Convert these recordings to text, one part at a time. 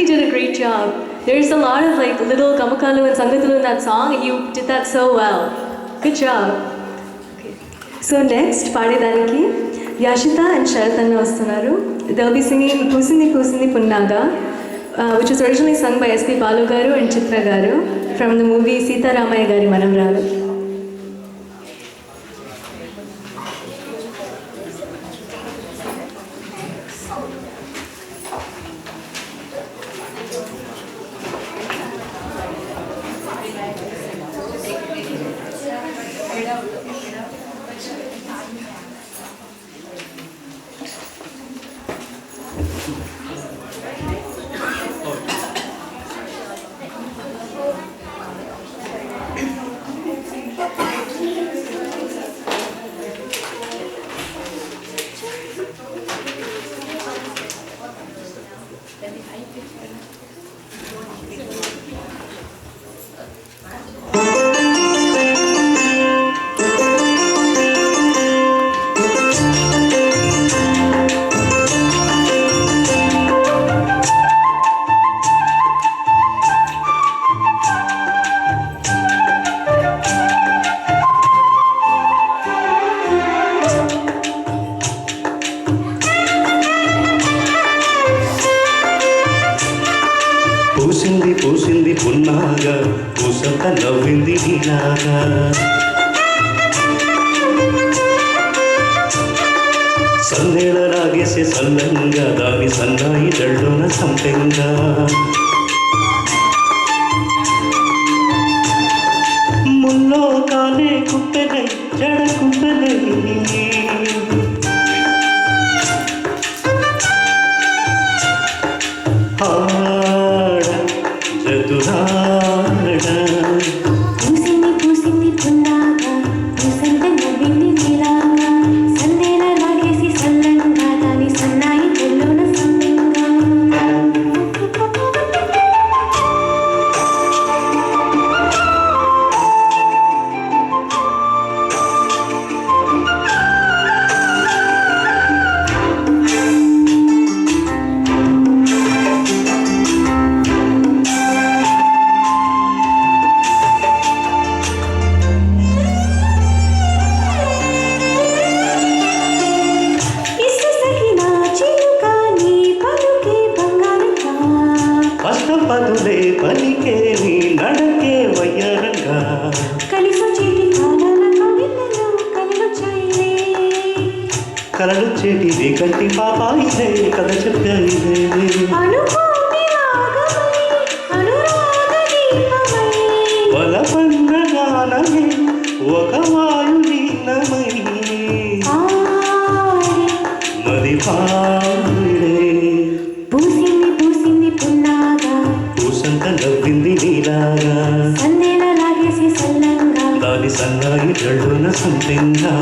really did a great job. There's a lot of like little gamakalu and sangatulu in that song, and you did that so well. Good job. Okay. So next, Padedaniki, Yashita and Sharatanna vastunaru. They'll be singing Pusindi Pusindi Punnaga, which was originally sung by S.P. Balu garu and Chitra garu from the movie Sita Ramaya Gari Manamralu. పూసింది పూసింది పున్నాగా పూసంత నవ్వింది నీలాగా సన్నేళ లాగేసే సల్లంగా దాని సన్నాయి జల్లోన సంపెంగా ముల్లో కాలే కుప్పెనై జడ కుప్పెనై పూసింది పూసింది పున్నాగా పూసంత నవ్వింది నీలాగా సందేలా లాగేసి సల్లంగా దాని సన్నాయి జల్లోన సంపెంగా పదులే పలికే నీ నడకే వయ్యారంగా కలిసొచ్చేటి కాలాలలో విన్నలు కలలొచ్చాయిలే కలలొచ్చేటి కంటి పాపాయిలే కథ చెప్పాయిలే అనుకోని రాగమై అనురాగ దీపమై వలపన్న గానమే ఒక వాయు లీనమై మది పాడే పూసింది పూసింది పున్నాగా పూసంత నవ్వింది నీలాగా సందేలా లాగేసి సల్లంగా దాని సన్నాయి జల్లున సంపెంగా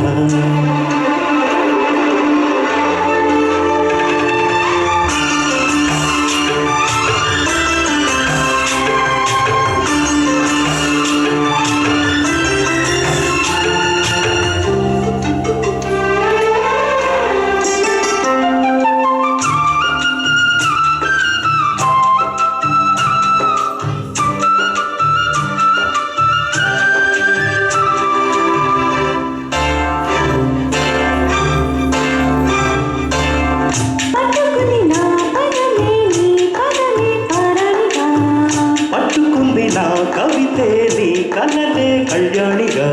పట్టుకుంది నా కవితే నీ కలలే కళ్యాణిగా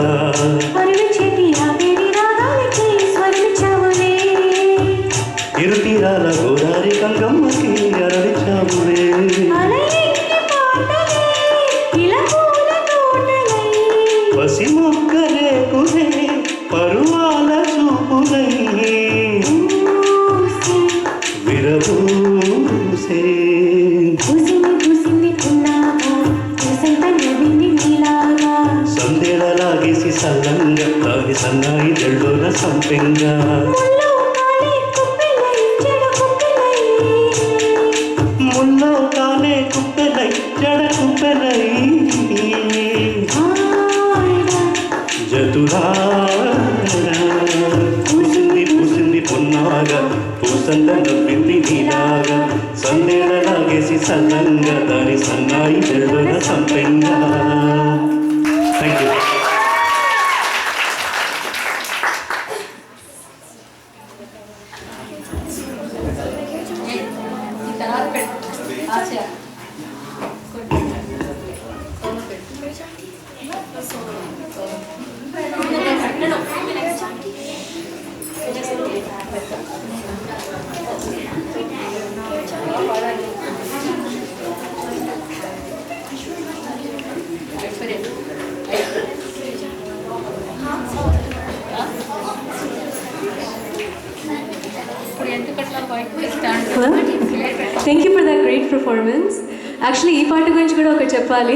ఇరుతీరాల గోదారి గంగమ్మకి అరవిచావులే పసి మొక్కలే కుదే పరువాల చూపులై విరబూసే సందేళ లాగేసి సల్లంగా తాగి సన్నాయి జల్లోన సంపెంగా ముల్లో కాలే కుప్పెలై జడ కుప్పెలై జతురా పూసింది పూసింది పున్నా పువ్వులాగా పూసంత నవ్వింది నీలాగా సందేళలాగేసి సల్లంగా దాని సన్నాయి జల్లుల సంపెంగా. Thank you. Hello? Thank you for that great performance. Actually ఈ పాట గురించి కూడా ఒకటి చెప్పాలి.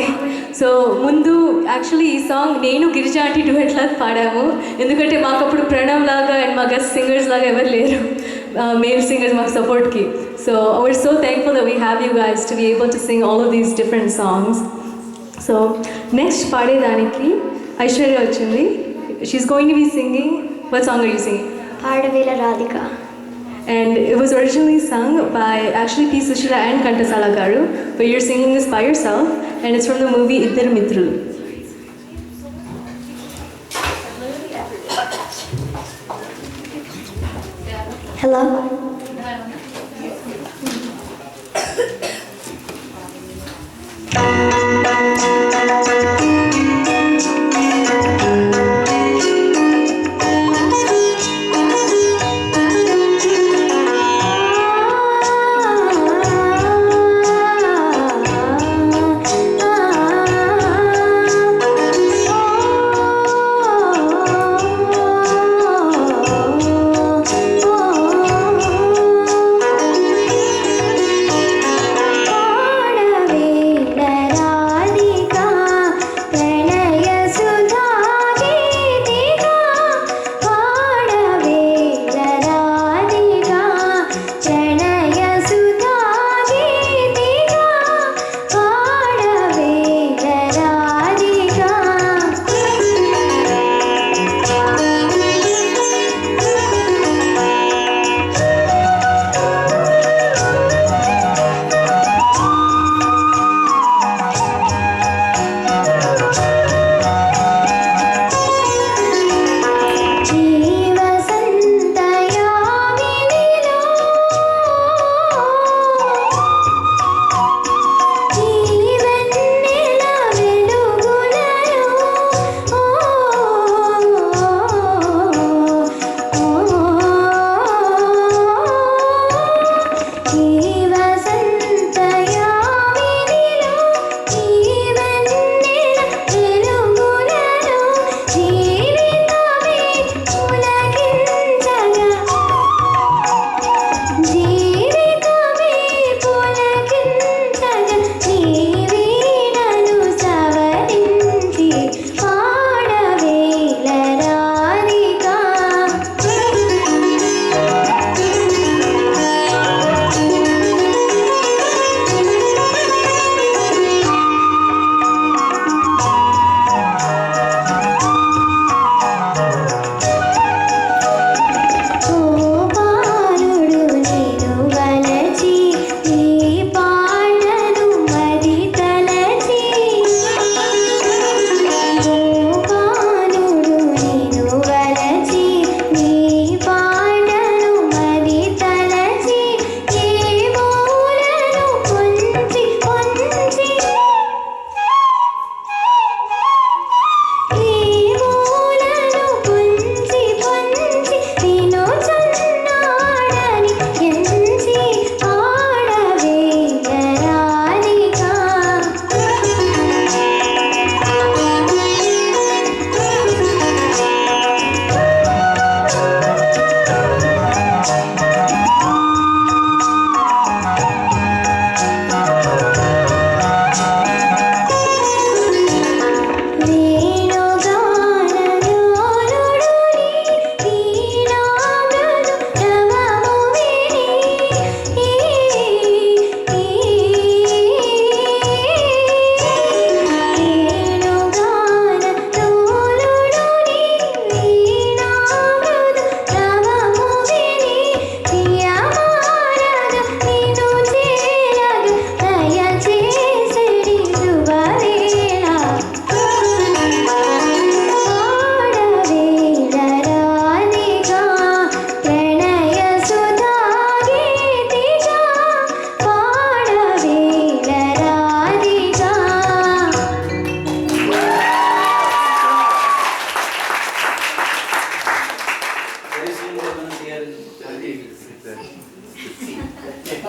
సో ముందు యాక్చువల్లీ ఈ సాంగ్ నేను గిరిజ ఆంటీ డూయట్ లాగా పాడాము. ఎందుకంటే మాకు అప్పుడు ప్రణవ్ లాగా అండ్ మా గెస్ట్ సింగర్స్ లాగా ఎవరు లేరు, మేల్ సింగర్స్ మాకు సపోర్ట్కి. So we're so thankful that we have you guys to be able to sing all of these different songs. So next పాడేదానికి ఐశ్వర్య వచ్చింది. She's going to be singing. What song are you singing? పాడవేల Radhika. And it was originally sung by actually P. Sushila and Kantasala Garu, but you're singing this by yourself, and it's from the movie Iddaru Mitrulu. Hello.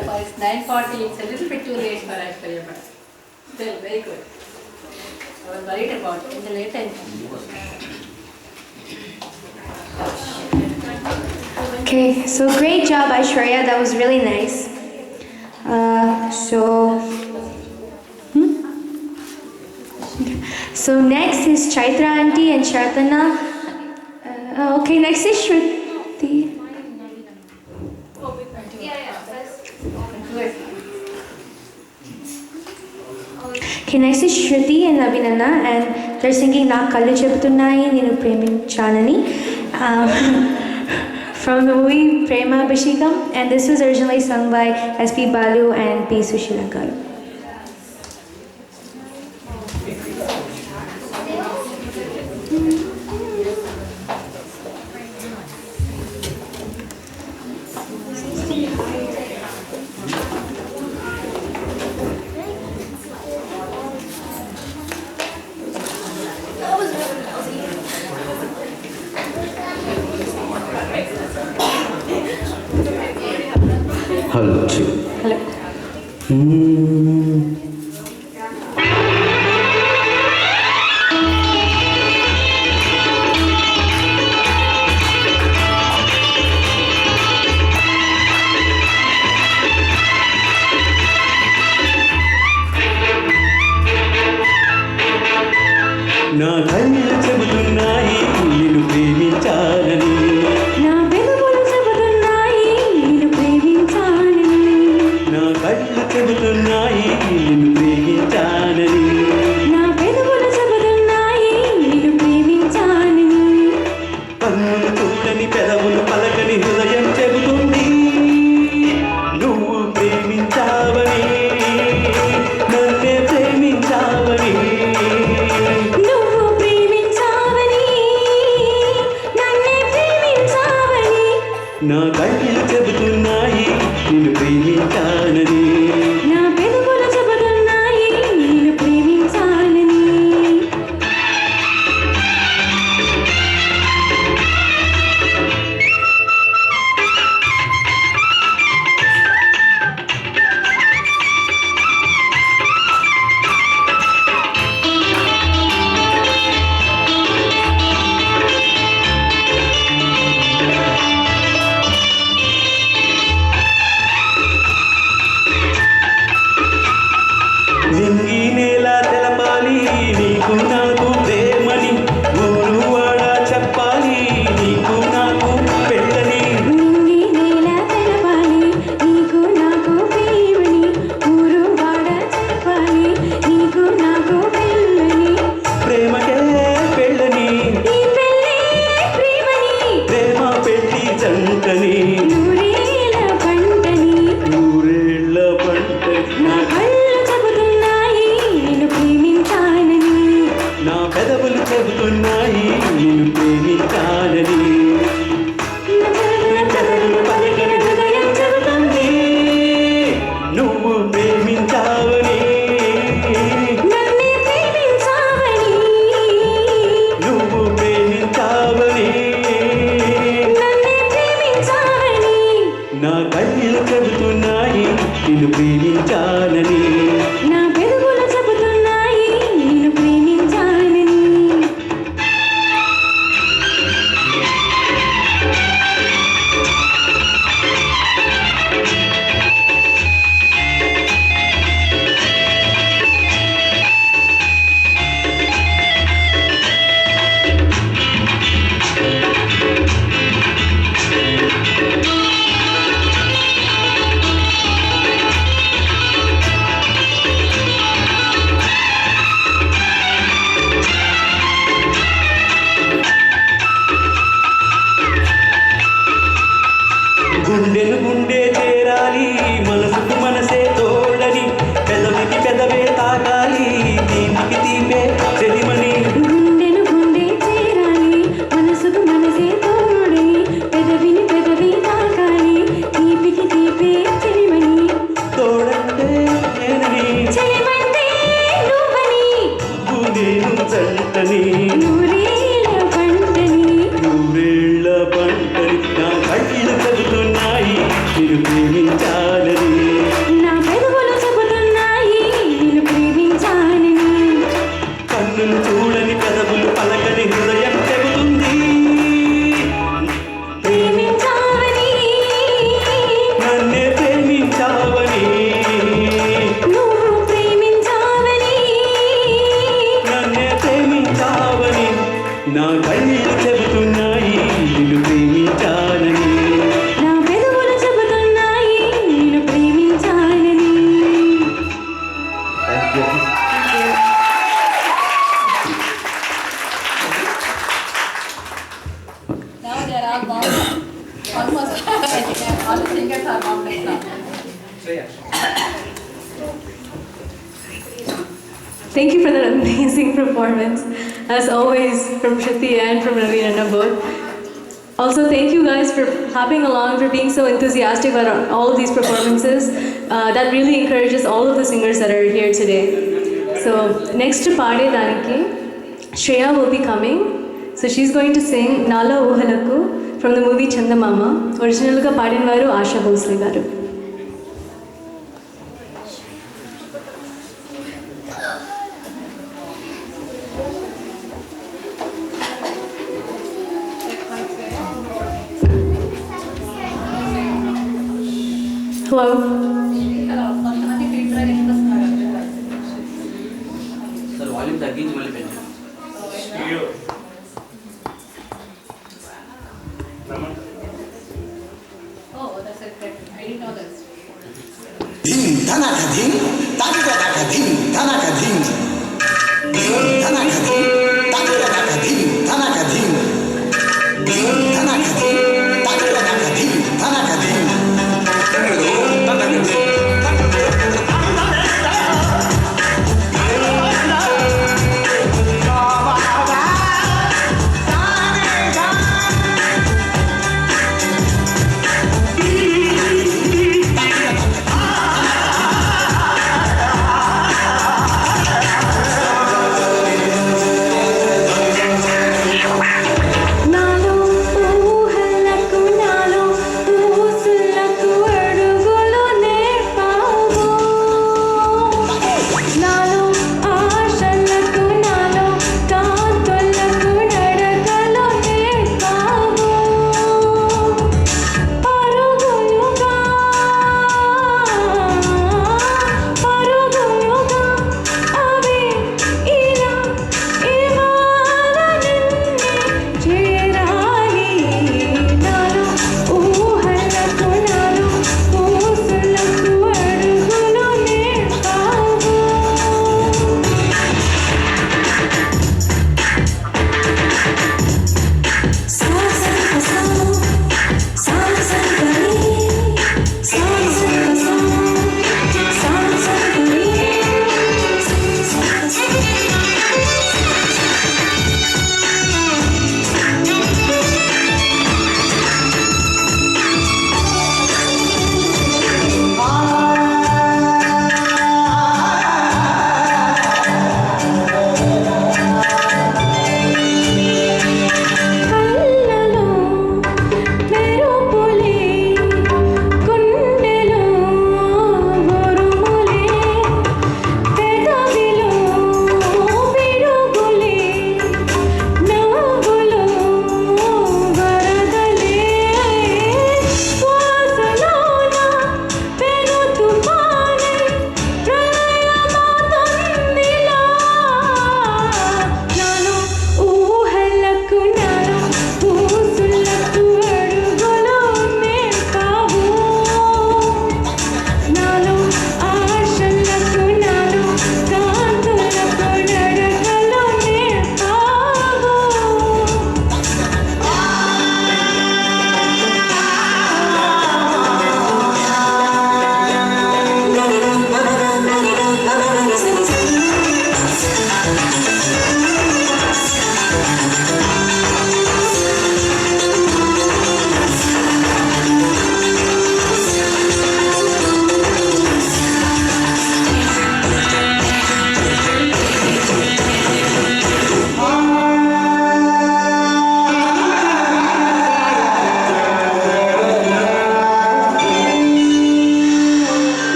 Papa, it's 9:40. It's a little bit too late for Aishwarya, but still very good. I was worried about it in the late time. Okay, so great job, Aishwarya. That was really nice. So next is Chaitra auntie and Shartana. Okay, next is Shruti. Okay, next is Shruti and Abhinana, and they're singing Na Kallu Chebutunnayi Ninu Preminchani from the movie Prema Abhishekam, and this was originally sung by S.P. Balu and P. Sushila Garu. Hello hello నా కళ్ళు చెబుతున్నాయి నిన్ను ప్రేమించాలని నా పెదవులు చెబుతున్నాయి నిన్ను ప్రేమించాలని నా కళ్ళు చెబుతున్నాయి నిన్ను ప్రేమించాలని నా పెదవులు చెబుతున్నాయి నిన్ను ప్రేమించాలని కన్నులు చూడని పెదవులు పలకని హృదయం చెబుతుంది నువ్వు ప్రేమించావని నన్నే ప్రేమించావని నువ్వు ప్రేమించావని నన్నే ప్రేమించావని నా కళ్ళు చెబుతున్నాయి నిన్ను ప్రేమించానని నా పెదవులు చెబుతున్నాయి నిన్ను ప్రేమించాలని నింగి నేల తెలపాలి నీకు నాకు ప్రేమని ఊరు వాడ చెప్పాలి నీకు నాకు పెళ్ళని నింగి నేల తెలపాలి నీకు నాకు ప్రేమని ఊరు వాడ చెప్పాలి నీకు నాకు పెళ్ళని ప్రేమకే పెళ్ళని ఈ పెళ్ళే ప్రేమని ప్రేమ పెళ్లి జంటని నూరేళ్ళ పంటని నూరేళ్ల పంటని నా కళ్ళు చెబుతున్నాయి నిన్ను ప్రేమించాలని నా పెదవులు చెబుతున్నాయి నిన్ను ప్రేమించాలని పెదవులు పలకని హృదయం చెబుతుంది నువ్వు ప్రేమించావని నన్నే ప్రేమించావని నువ్వు ప్రేమించావని నన్నే ప్రేమించావని నా కళ్ళు చెబుతున్నాయి నిన్ను ప్రేమించాలని నా పెదవులు చెబుతున్నాయి నిన్ను ప్రేమించాలని గుండెను గుండె చేరాలి మనసుకు మనసే తోడని పెదవికి పెదవే తాకాలి దీనికి తీపే చెలిమని గుండెను గుండె చేరాలి మనసుకు మనసే తోడని పెదవిని పెదవి తాకాలి తీపికి తీపే చెలిమని తోడంటే నేనని చెలిమంటే నువ్వని నేను జంటని నూరేళ్ళ పంటని నూరేళ్ల పంటని నా కళ్ళు చెబుతున్నాయి నిన్ను ప్రేమించాలని Thank you for that amazing performance, as always, from Shruti and from Ravi and both. Also, thank you guys for hopping along, for being so enthusiastic about all of these performances. That really encourages all of the singers that are here today. So, next to Paade Daniki, Shreya will be coming. So, she's going to sing Nala Uhalaku from the movie Chandamama. Original ga paadin varu Asha Bhosle garu. Hello. కొంతమంది filter interest sir volume తగ్గించి మళ్ళీ పెట్టండి. Oh, that's a great. I didn't know that. Ding, tanaka ding, tanaka ding, tanaka ding. Tanaka ding, tanaka ding, tanaka ding. Tanaka ding, tanaka ding, tanaka ding.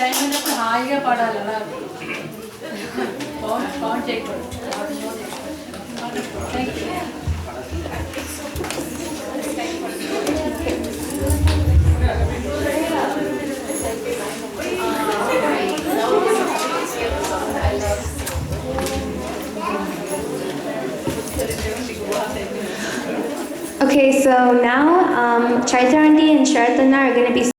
Time ఉన్నప్పుడు హాయిగా పాడాలి అలా count చేయకూడదు. Thank you. Okay, so now Chaitra aunty and Sharatana are going to be